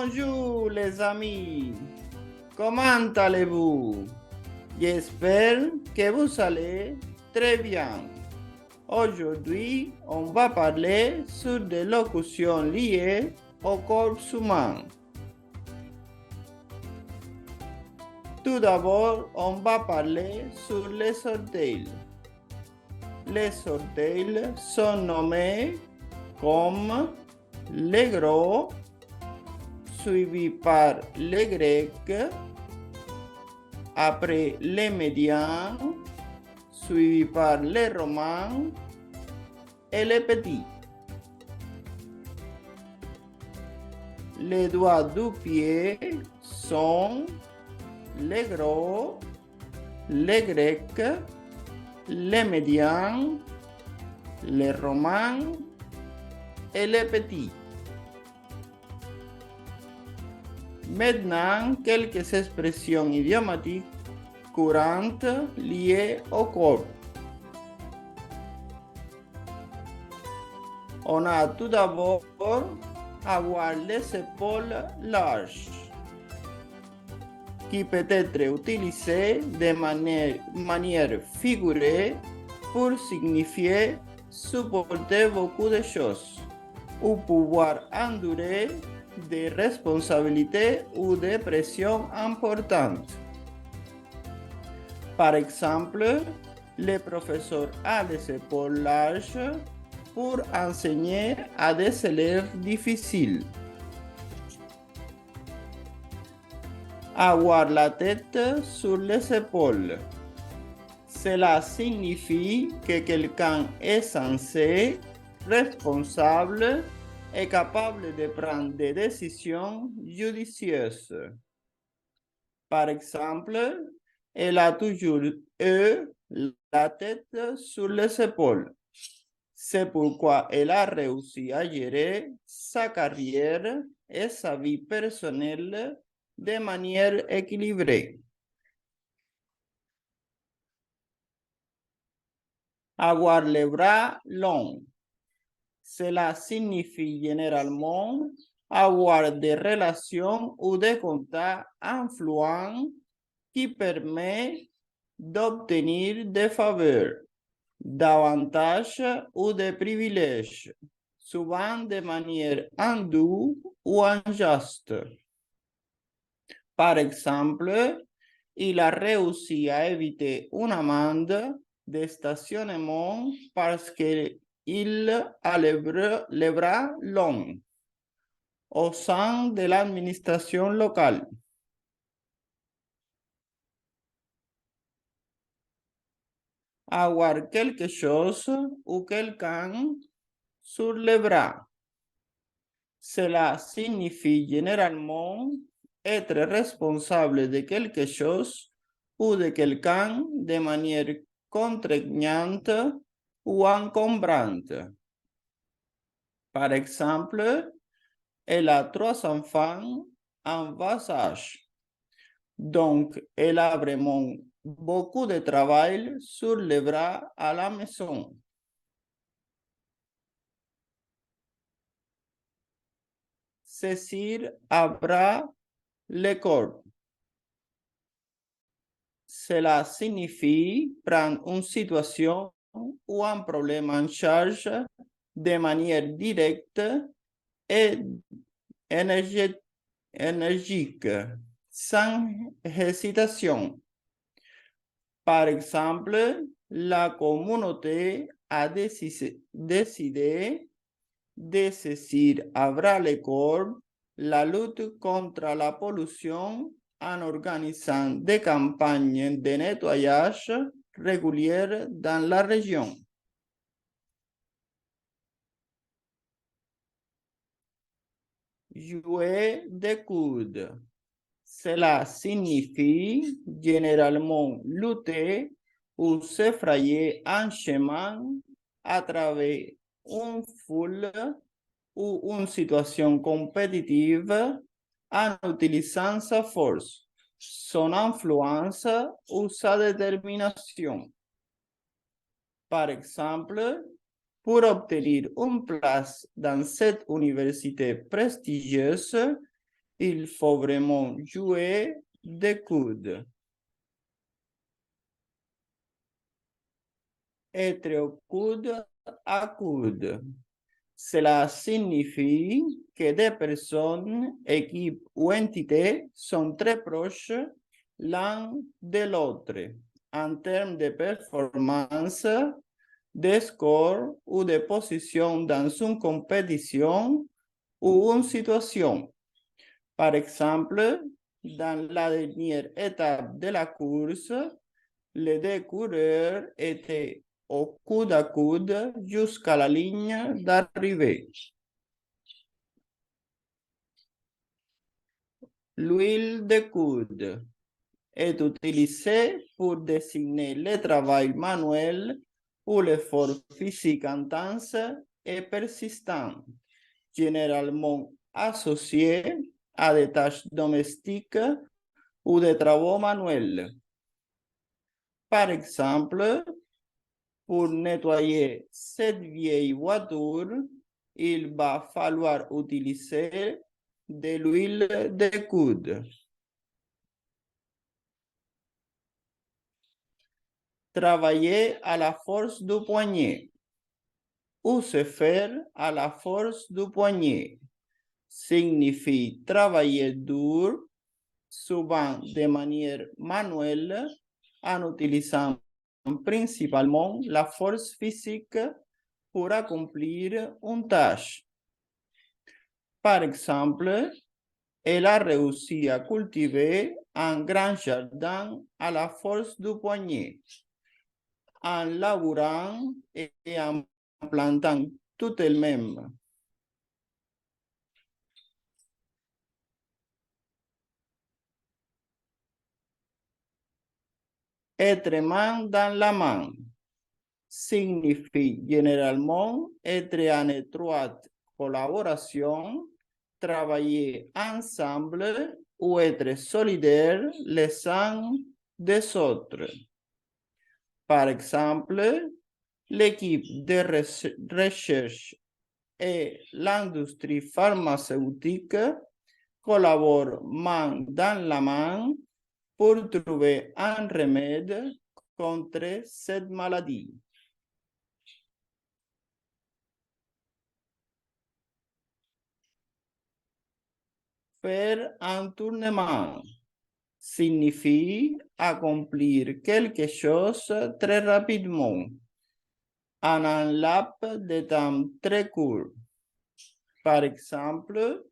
Bonjour les amis, comment allez-vous? J'espère que vous allez très bien. Aujourd'hui, on va parler sur des locutions liées au corps humain. Tout d'abord, on va parler sur les orteils. Les orteils sont nommés comme les gros, suivi par les grecs, après les médians, suivi par les romains et les petits. Les doigts du pied sont les gros, les grecs, les médians, les romains et les petits. Maintenant, quelques expressions idiomatiques courantes liées au corps. On a tout d'abord avoir les épaules larges, qui peut être utilisé de manière figurée pour signifier supporter beaucoup de choses ou pouvoir endurer des responsabilités ou des pressions importantes. Par exemple, le professeur a les épaules larges pour enseigner à des élèves difficiles. Avoir la tête sur les épaules. Cela signifie que quelqu'un est censé, responsable et capable de prendre des décisions judicieuses. Par exemple, elle a toujours eu la tête sur les épaules. C'est pourquoi elle a réussi à gérer sa carrière et sa vie personnelle de manière équilibrée. Avoir les bras longs. Cela signifie généralement avoir des relations ou des contacts influents qui permettent d'obtenir des faveurs, d'avantages ou de privilèges, souvent de manière indue ou injuste. Par exemple, il a réussi à éviter une amende de stationnement parce qu'il a les bras longs au sein de l'administration locale. Avoir quelque chose ou quelqu'un sur les bras. Cela signifie généralement être responsable de quelque chose ou de quelqu'un de manière contraignante ou encombrante. Par exemple, elle a 3 enfants en bas âge. Donc, elle a vraiment beaucoup de travail sur les bras à la maison. Saisir à bras le corps. Cela signifie prendre une situation ou un problème en charge de manière directe et énergique, sans hésitation. Par exemple, la communauté a décidé de saisir à bras le corps la lutte contre la pollution en organisant des campagnes de nettoyage régulières dans la région. Jouer des coudes. Cela signifie généralement lutter ou s'effrayer un chemin à travers une foule ou une situation compétitive en utilisant sa force, son influence ou sa détermination. Par exemple, pour obtenir une place dans cette université prestigieuse, Il faut vraiment jouer de coude. Être au coude à coude. Cela signifie que des personnes, équipes ou entités sont très proches l'un de l'autre en termes de performance, de score ou de position dans une compétition ou une situation. Par exemple, dans la dernière étape de la course, les deux coureurs étaient au coude à coude jusqu'à la ligne d'arrivée. L'huile de coude est utilisée pour désigner le travail manuel ou l'effort physique intense et persistant, généralement associé à des tâches domestiques ou des travaux manuels. Par exemple, pour nettoyer cette vieille voiture, il va falloir utiliser de l'huile de coude. Travailler à la force du poignet ou se faire à la force du poignet signifie travailler dur, souvent de manière manuelle, en utilisant principalement la force physique pour accomplir une tâche. Par exemple, elle a réussi à cultiver un grand jardin à la force du poignet, en labourant et en plantant tout elle-même. Être main dans la main signifie généralement être en étroite collaboration, travailler ensemble ou être solidaires les uns des autres. Par exemple, l'équipe de recherche et l'industrie pharmaceutique collaborent main dans la main pour trouver un remède contre cette maladie. Faire un tournement signifie accomplir quelque chose très rapidement en un laps de temps très court. Par exemple,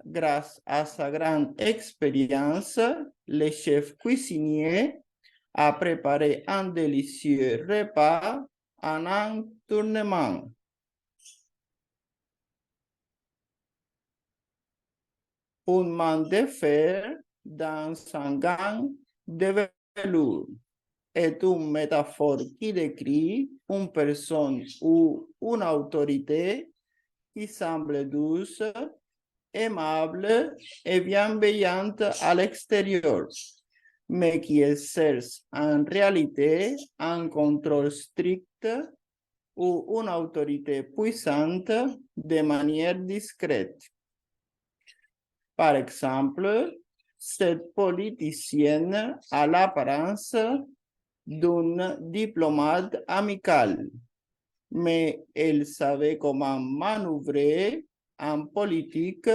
grâce à sa grande expérience, le chef cuisinier a préparé un délicieux repas en un tournement. Une main de fer dans un gant de velours est une métaphore qui décrit une personne ou une autorité qui semble douce, aimable et bienveillante à l'extérieur, mais qui exerce en réalité un contrôle strict ou une autorité puissante de manière discrète. Par exemple, cette politicienne a l'apparence d'une diplomate amicale, mais elle savait comment manœuvrer en politique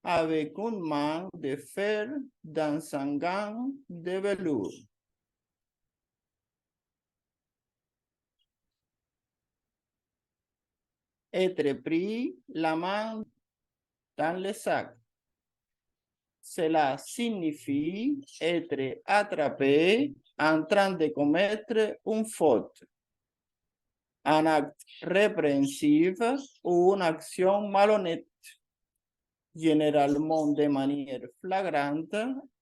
avec une main de fer dans un gant de velours. Être pris la main dans le sac. Cela signifie être attrapé en train de commettre une faute, un acte répréhensible ou une action malhonnête, généralement de manière flagrante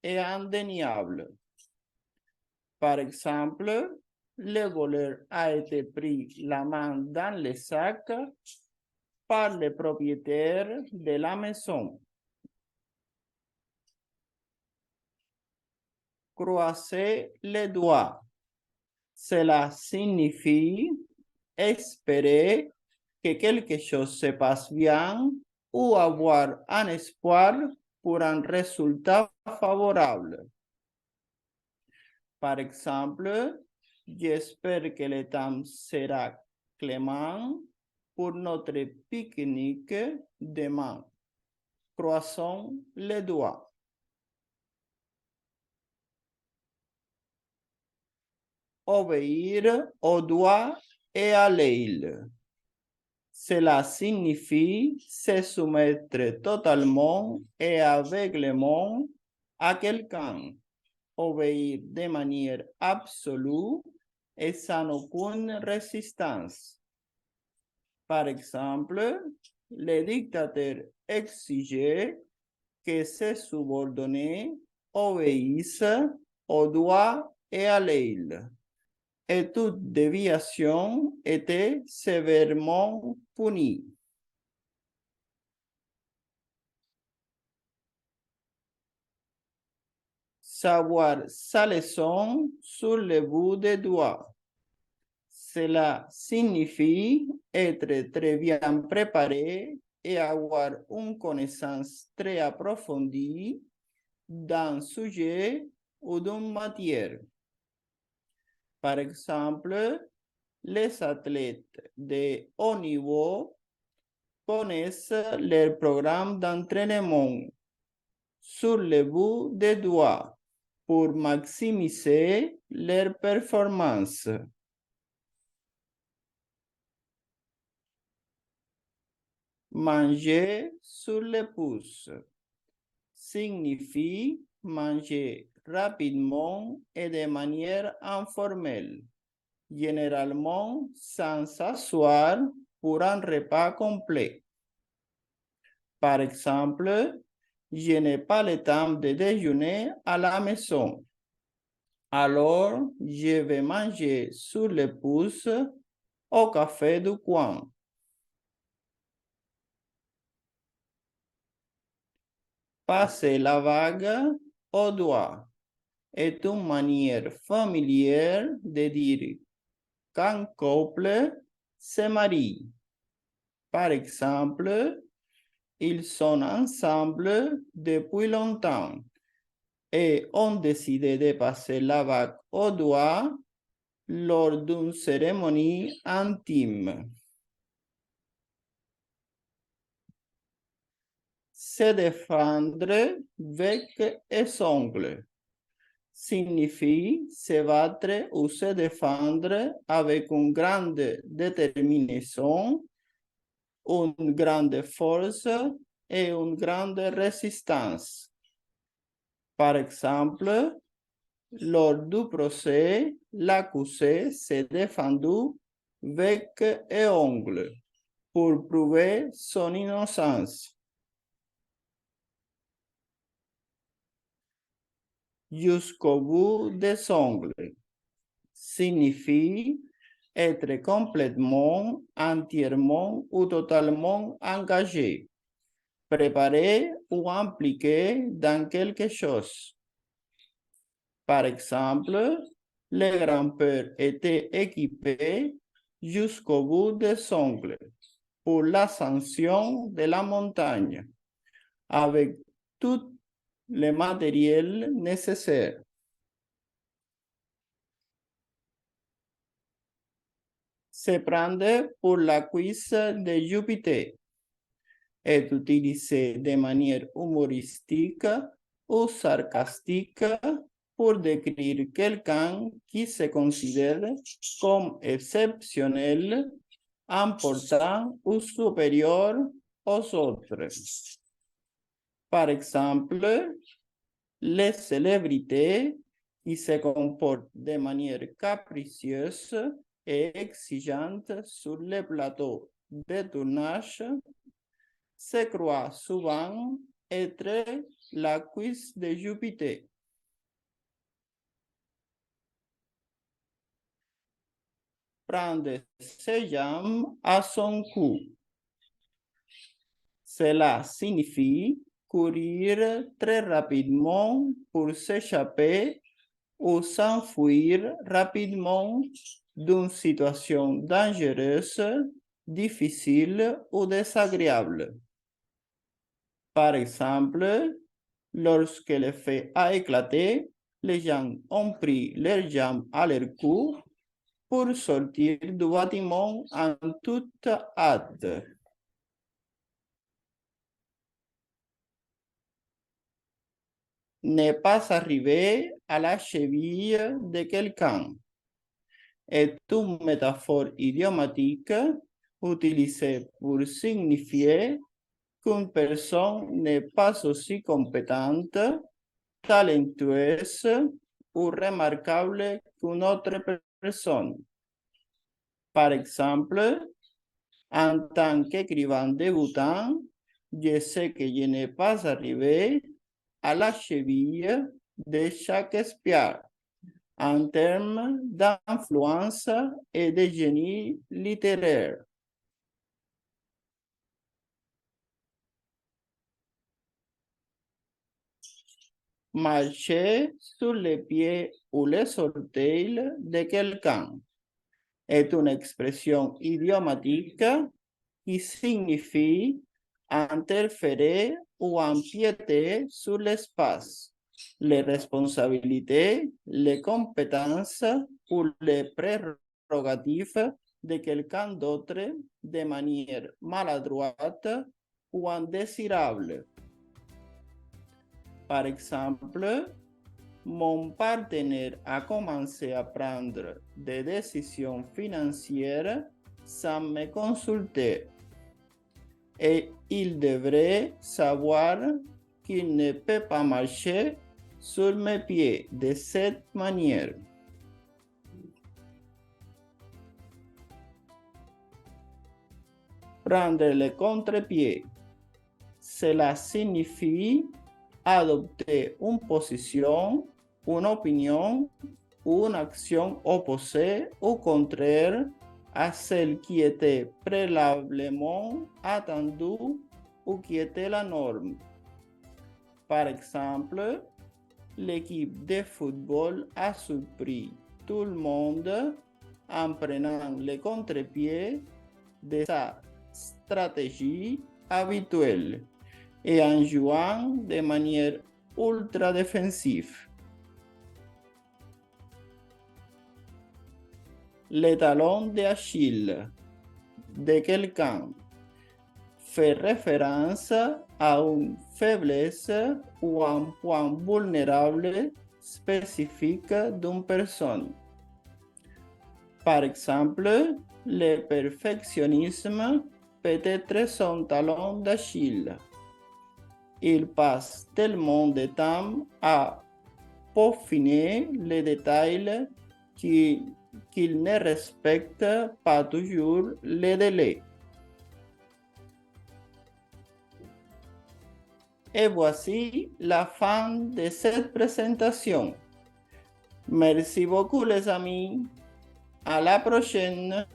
et indéniable. Par exemple, le voleur a été pris la main dans le sac par le propriétaire de la maison. Croiser les doigts. Cela signifie espérer que quelque chose se passe bien ou avoir un espoir pour un résultat favorable. Par exemple, j'espère que le temps sera clément pour notre pique-nique demain. Croisons les doigts. Obéir au doigt et à l'œil. Cela signifie se soumettre totalement et aveuglément à quelqu'un. Obéir de manière absolue et sans aucune résistance. Par exemple, le dictateur exigeait que ses subordonnés obéissent au doigt et à l'œil. Et toute déviation était sévèrement punie. Savoir sa leçon sur le bout des doigts. Cela signifie être très bien préparé et avoir une connaissance très approfondie d'un sujet ou d'une matière. Par exemple, les athlètes de haut niveau connaissent leur programme d'entraînement sur le bout des doigts pour maximiser leur performance. Manger sur le pouce signifie manger rapidement et de manière informelle, généralement sans s'asseoir pour un repas complet. Par exemple, je n'ai pas le temps de déjeuner à la maison. Alors, je vais manger sur le pouce au café du coin. Passer la bague au doigt est une manière familière de dire qu'un couple se marie. Par exemple, ils sont ensemble depuis longtemps et ont décidé de passer la bague au doigt lors d'une cérémonie intime. Se défendre bec et ongles signifie se battre ou se défendre avec une grande détermination, une grande force et une grande résistance. Par exemple, lors du procès, l'accusé s'est défendu bec et ongles pour prouver son innocence. Jusqu'au bout des ongles signifie être complètement, entièrement ou totalement engagé, préparé ou impliqué dans quelque chose. Par exemple, le grand-père était équipé jusqu'au bout des ongles pour l'ascension de la montagne, avec tout le matériel nécessaire. Se prendre pour la cuisse de Jupiter est utilisé de manière humoristique ou sarcastique pour décrire quelqu'un qui se considère comme exceptionnel, important ou supérieur aux autres. Par exemple, les célébrités qui se comportent de manière capricieuse et exigeante sur les plateaux de tournage se croient souvent être la cuisse de Jupiter. Prendre ses jambes à son cou. Cela signifie courir très rapidement pour s'échapper ou s'enfuir rapidement d'une situation dangereuse, difficile ou désagréable. Par exemple, Lorsque le feu a éclaté, les gens ont pris leurs jambes à leur cou pour sortir du bâtiment en toute hâte. N'est pas arrivé à la cheville de quelqu'un est une métaphore idiomatique utilisée pour signifier qu'une personne n'est pas aussi compétente, talentueuse ou remarquable qu'une autre personne. Par exemple, en tant qu'écrivain débutant, je sais que je n'ai pas arrivé à la cheville de Shakespeare en termes d'influence et de génie littéraire. Marcher sur les pieds ou les orteils de quelqu'un est une expression idiomatique qui signifie interférer ou empiéter sur l'espace, les responsabilités, les compétences ou les prérogatives de quelqu'un d'autre de manière maladroite ou indésirable. Par exemple, mon partenaire a commencé à prendre des décisions financières sans me consulter. Et il devrait savoir qu'il ne peut pas marcher sur mes pieds de cette manière. Prendre le contre-pied. Cela signifie adopter une position, une opinion ou une action opposée ou contraire à celle qui était préalablement attendue ou qui était la norme. Par exemple, l'équipe de football a surpris tout le monde en prenant le contre-pied de sa stratégie habituelle et en jouant de manière ultra défensive. Le talon d'Achille de quelqu'un fait référence à une faiblesse ou un point vulnérable spécifique d'une personne. Par exemple, le perfectionnisme peut être son talon d'Achille. Il passe tellement de temps à peaufiner les détails qu'il ne respecte pas toujours les délais. Et voici la fin de cette présentation. Merci beaucoup les amis. À la prochaine.